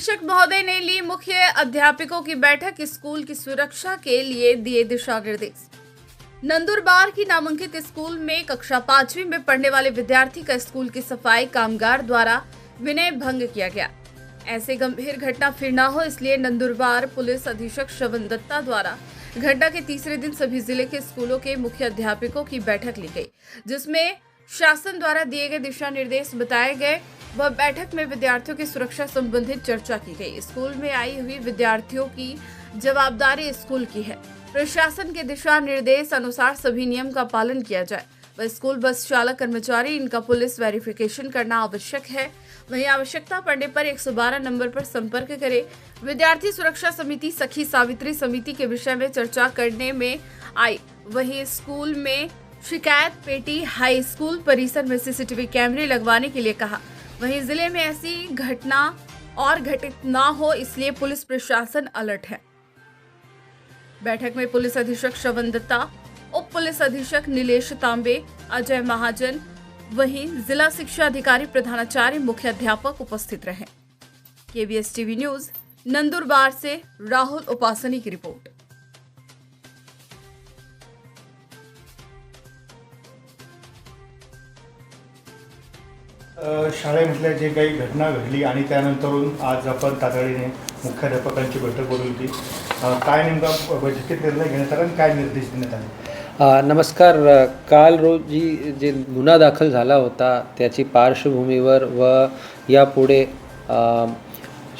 अधीक्षक महोदय ने ली मुख्य अध्यापकों की बैठक। स्कूल की सुरक्षा के लिए दिए दिशा निर्देश। नंदुरबार की नामांकित स्कूल में कक्षा 5वीं में पढ़ने वाले विद्यार्थी का स्कूल की सफाई कामगार द्वारा विनय भंग किया गया। ऐसे गंभीर घटना फिर न हो, इसलिए नंदुरबार पुलिस अधीक्षक श्रवण दत्ता द्वारा घटना के तीसरे दिन सभी जिले के स्कूलों के मुख्य अध्यापकों की बैठक ली गई, जिसमें शासन द्वारा दिए गए दिशा निर्देश बताए गए। वह बैठक में विद्यार्थियों की सुरक्षा संबंधित चर्चा की गई। स्कूल में आई हुई विद्यार्थियों की जवाबदारी स्कूल की है। प्रशासन के दिशा निर्देश अनुसार सभी नियम का पालन किया जाए। वह स्कूल बस चालक कर्मचारी, इनका पुलिस वेरिफिकेशन करना आवश्यक है। वहीं आवश्यकता पड़ने पर 112 नंबर पर संपर्क करें। विद्यार्थी सुरक्षा समिति सखी सावित्री समिति के विषय में चर्चा करने में आई। वहीं स्कूल में शिकायत पेटी, हाई स्कूल परिसर में सीसीटीवी कैमरे लगवाने के लिए कहा। वहीं जिले में ऐसी घटना और घटित ना हो, इसलिए पुलिस प्रशासन अलर्ट है। बैठक में पुलिस अधीक्षक श्रवण दत्ता, उप पुलिस अधीक्षक नीलेश तांबे, अजय महाजन, वहीं जिला शिक्षा अधिकारी, प्रधानाचार्य, मुख्य अध्यापक उपस्थित रहे। केबीएस टीवी न्यूज नंदुरबार से राहुल उपासनी की रिपोर्ट। शाळेमधल्या जे काही घटना घडली आणि त्यानंतरून आज आपण तातडीने मुख्याध्यापकांची बैठक बोलवली। काय नेमका बैठकीत निर्णय घेण्यात आला आणि काय निर्देश देण्यात आले? नमस्कार. काल रोजी जे गुन्हा दाखल झाला होता त्याची पार्श्वभूमीवर व यापुढे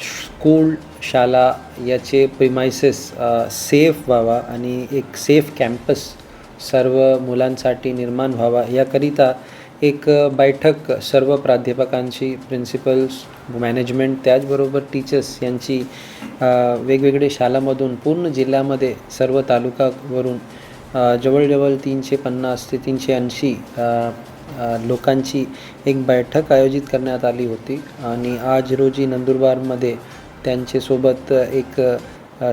स्कूल, शाळा याचे प्रिमाइसेस सेफ व्हावा आणि एक सेफ कॅम्पस सर्व मुलांसाठी निर्माण व्हावा याकरिता एक बैठक सर्व प्राध्यापकांची, प्रिन्सिपल्स, मॅनेजमेंट, त्याचबरोबर टीचर्स यांची वेगवेगळे शाळांमधून पूर्ण जिल्ह्यामध्ये सर्व तालुकावरून जवळजवळ 350 ते 380 लोकांची एक बैठक आयोजित करण्यात आली होती आणि आज रोजी नंदुरबारमध्ये त्यांच्यासोबत एक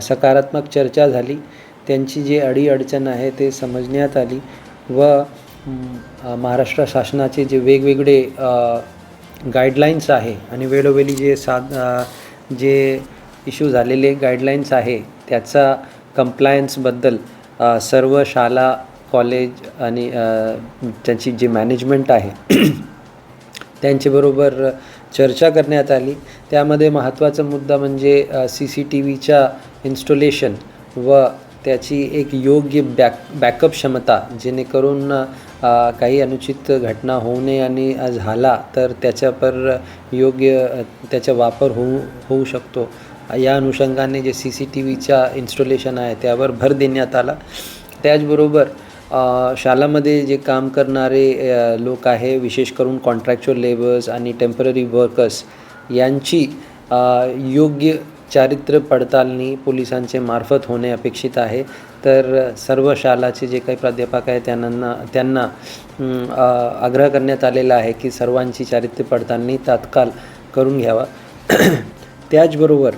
सकारात्मक चर्चा झाली। त्यांची जी अडीअडचण आहे ते समजण्यात आली व महाराष्ट्र शासनाचे जे वेगवेगळे गाईडलाईन्स आहे आणि वेळोवेळी जे इश्यू झालेले गाईडलाईन्स आहे त्याचा कंप्लायन्सबद्दल सर्व शाळा, कॉलेज आणि त्यांची जे मॅनेजमेंट आहे त्यांच्याबरोबर चर्चा करण्यात आली। त्यामध्ये महत्त्वाचा मुद्दा म्हणजे CCTVच्या इन्स्टॉलेशन व त्याची एक योग्य बॅकअप क्षमता, जेणेकरून काही अनुचित घटना होऊ नये आणि झाला तर त्याच्यावर योग्य त्याचा वापर होऊ शकतो। या अनुषंगाने जे CCTVच्या इन्स्टॉलेशन आहे त्यावर भर देण्यात आला। त्याचबरोबर शाळांमध्ये जे काम करणारे लोक आहे, विशेष करून कॉन्ट्रॅक्च्युअल लेबर्स आणि टेम्पररी वर्कर्स यांची योग्य चारित्र्य पडताळणी पोलिसांचे मार्फत होणे अपेक्षित आहे। तर सर्व शाळाचे जे काही प्राध्यापक आहे त्यांना आग्रह करण्यात आलेला आहे की सर्वांची चारित्र्य पडताळणी तात्काळ करून घ्यावा। त्याचबरोबर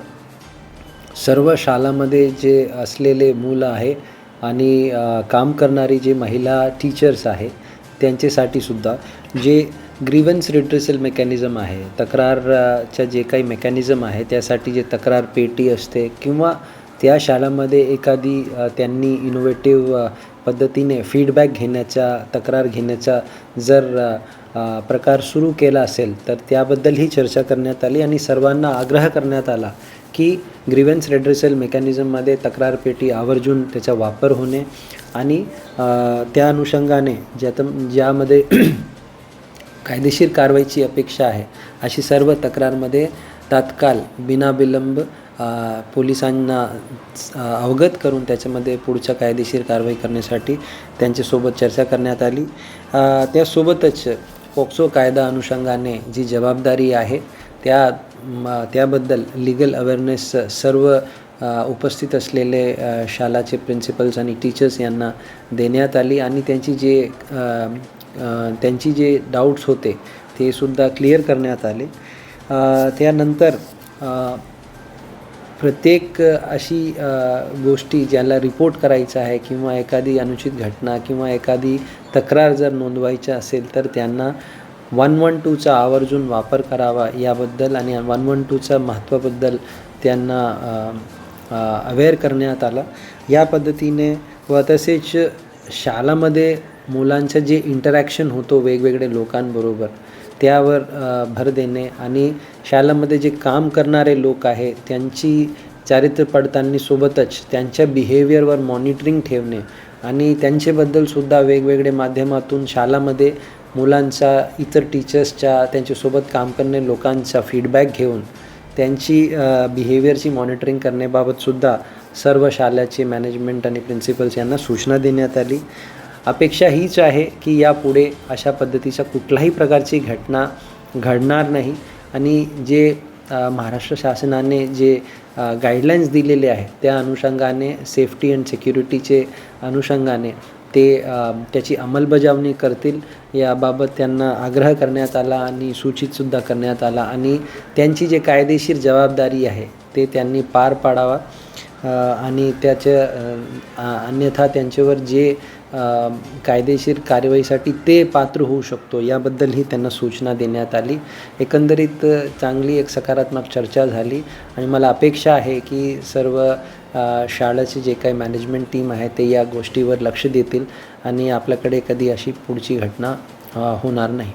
सर्व शाळांमध्ये जे असलेले मुलं आहे आणि काम करणारी जे महिला टीचर्स आहे त्यांच्यासाठी सुद्धा जे ग्रीव्हन्स रिड्रेसल मेकॅनिझम आहे, तक्रारच्या जे काही मेकॅनिझम आहे त्यासाठी जे तक्रार पेटी असते किंवा त्या शाळांमध्ये एखादी त्यांनी इनोव्हेटिव्ह पद्धतीने फीडबॅक घेण्याचा, तक्रार घेण्याचा जर प्रकार सुरू केला असेल तर त्याबद्दलही चर्चा करण्यात आली आणि सर्वांना आग्रह करण्यात आला की ग्रीव्हन्स रिड्रेसल मेकॅनिझममध्ये तक्रार पेटी आवर्जून त्याचा वापर होणे आणि त्या अनुषंगाने ज्यामध्ये कायदेशीर कारवाईची अपेक्षा आहे अशी सर्व तक्रारमध्ये तात्काळ बिनाविलंब पोलिसांना अवगत करून त्याच्यामध्ये पुढच्या कायदेशीर कारवाई करण्यासाठी त्यांच्यासोबत चर्चा करण्यात आली। त्यासोबतच पोक्सो कायदा अनुषंगाने जी जबाबदारी आहे त्याबद्दल लीगल अवेअरनेस सर्व उपस्थित असलेले शाळाचे प्रिन्सिपल्स आणि टीचर्स यांना देण्यात आली आणि त्यांची जे डाऊट्स होते ते सुद्धा क्लिअर करण्यात आले। त्यानंतर प्रत्येक अशी गोष्टी ज्याला रिपोर्ट करायचं आहे किंवा एखादी अनुचित घटना किंवा एखादी तक्रार जर नोंदवायची असेल तर त्यांना 112चा आवर्जून वापर करावा याबद्दल आणि 112च्या महत्त्वाबद्दल त्यांना अवेअर करण्यात आला. या पद्धतीने व तसेच शाळामध्ये मुलांचं जे इंटरॅक्शन होतो वेगवेगळ्या लोकांबरोबर त्यावर भर देणे आणि शाळेमध्ये जे काम करणारे लोक आहे त्यांची चारित्र्य पडताळणीसोबतच त्यांच्या बिहेवियरवर मॉनिटरिंग ठेवणे आणि त्यांच्याबद्दलसुद्धा वेगवेगळ्या माध्यमातून शाळेमध्ये मुलांचा इतर टीचर्सच्या त्यांच्यासोबत काम करणाऱ्या लोकांचा फीडबॅक घेऊन त्यांची बिहेवियरची मॉनिटरिंग करण्याबाबतसुद्धा सर्व शाळेचे मॅनेजमेंट आणि प्रिन्सिपल्स यांना सूचना देण्यात आली. अपेक्षा हीच आहे की यापुढे अशा पद्धतीचा कुठलाही प्रकारची घटना घडणार नाही आणि जे महाराष्ट्र शासनाने जे गाईडलाईन्स दिलेले आहे त्या अनुषंगाने सेफ्टी अँड सिक्युरिटीचे अनुषंगाने ते त्याची अंमलबजावणी करतील याबाबत त्यांना आग्रह करण्यात आला आणि सूचितसुद्धा करण्यात आला आणि त्यांची जे कायदेशीर जबाबदारी आहे ते त्यांनी पार पाडावा आणि अन्यथा त्यांच्यावर जे कायदेशीर कारवाईसाठी ते पात्र होऊ शकतो याबद्दलही त्यांना सूचना देण्यात आली. एकंदरीत चांगली एक सकारात्मक चर्चा झाली आणि मला अपेक्षा आहे की सर्व शाळेचे जे काही मॅनेजमेंट टीम आहे ते या गोष्टीवर लक्ष देतील आणि आपल्याकडे कधी अशी पुढची घटना होणार नाही.